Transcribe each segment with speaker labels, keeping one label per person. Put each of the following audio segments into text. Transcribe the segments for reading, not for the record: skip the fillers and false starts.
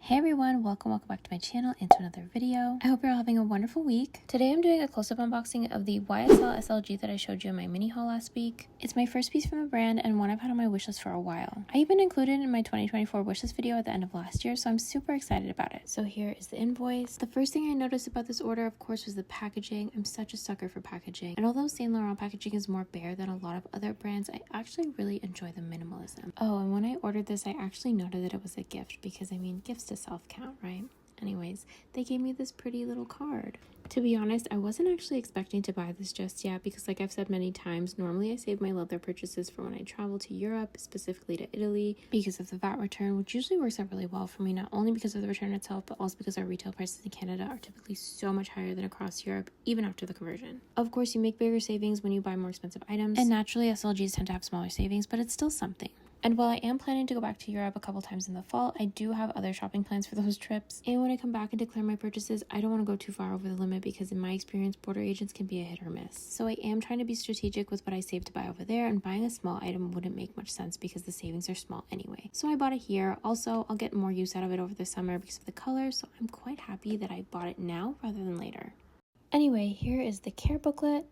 Speaker 1: Hey everyone, welcome back to my channel and to another video. I hope you're all having a wonderful week. Today I'm doing a close-up unboxing of the YSL SLG that I showed you in my mini haul last week. It's my first piece from the brand and one I've had on my wishlist for a while. I even included it in my 2024 wishlist video at the end of last year, so I'm super excited about it. So here is the invoice. The first thing I noticed about this order, of course, was the packaging. I'm such a sucker for packaging. And although Saint Laurent packaging is more bare than a lot of other brands, I actually really enjoy the minimalism. Oh, and when I ordered this, I actually noted that it was a gift because, I mean, gifts to self count, right? Anyways, they gave me this pretty little card. To be honest, I wasn't actually expecting to buy this just yet because, like I've said many times, normally I save my leather purchases for when I travel to Europe, specifically to Italy, because of the VAT return, which usually works out really well for me, not only because of the return itself, but also because our retail prices in Canada are typically so much higher than across Europe, even after the conversion. Of course, you make bigger savings when you buy more expensive items, and naturally SLGs tend to have smaller savings, but it's still something. And while I am planning to go back to Europe a couple times in the fall, I do have other shopping plans for those trips. And when I come back and declare my purchases, I don't want to go too far over the limit because in my experience, border agents can be a hit or miss. So I am trying to be strategic with what I save to buy over there, and buying a small item wouldn't make much sense because the savings are small anyway. So I bought it here. Also, I'll get more use out of it over the summer because of the color, so I'm quite happy that I bought it now rather than later. Anyway, here is the care booklet.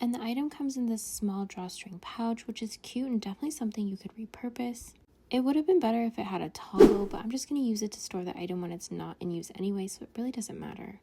Speaker 1: And the item comes in this small drawstring pouch, which is cute and definitely something you could repurpose. It would have been better if it had a toggle, but I'm just going to use it to store the item when it's not in use anyway, so it really doesn't matter.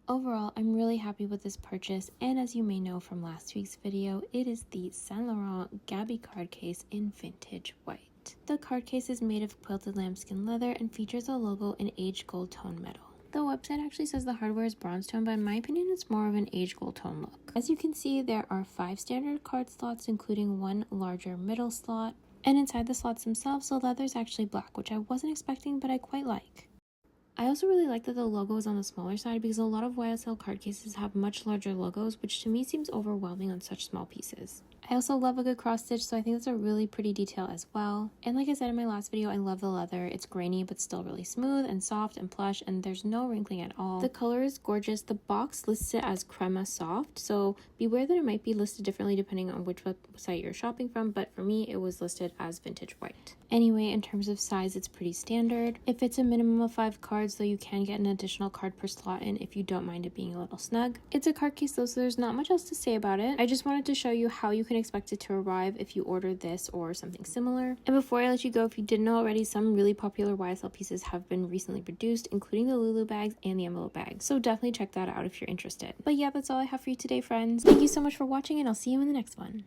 Speaker 1: Overall, I'm really happy with this purchase, and as you may know from last week's video, it is the Saint Laurent Gaby card case in vintage white. The card case is made of quilted lambskin leather and features a logo in aged gold tone metal. The website actually says the hardware is bronze tone, but in my opinion, it's more of an aged gold tone look. As you can see, there are 5 standard card slots, including 1 larger middle slot. And inside the slots themselves, the leather is actually black, which I wasn't expecting, but I quite like. I also really like that the logo is on the smaller side because a lot of YSL card cases have much larger logos, which to me seems overwhelming on such small pieces. I also love a good cross stitch, so I think that's a really pretty detail as well. And like I said in my last video, I love the leather. It's grainy but still really smooth and soft and plush, and there's no wrinkling at all. The color is gorgeous. The box lists it as crema soft, so beware that it might be listed differently depending on which website you're shopping from, but for me it was listed as vintage white. Anyway, in terms of size, it's pretty standard. It fits a minimum of 5 cards, though you can get an additional card per slot in if you don't mind it being a little snug. It's a card case though, so there's not much else to say about it. I just wanted to show you how you can expect it to arrive if you order this or something similar. And before I let you go, if you didn't know already, some really popular YSL pieces have been recently produced, including the Lulu bags and the envelope bags. So definitely check that out if you're interested. But yeah, that's all I have for you today, friends. Thank you so much for watching, and I'll see you in the next one.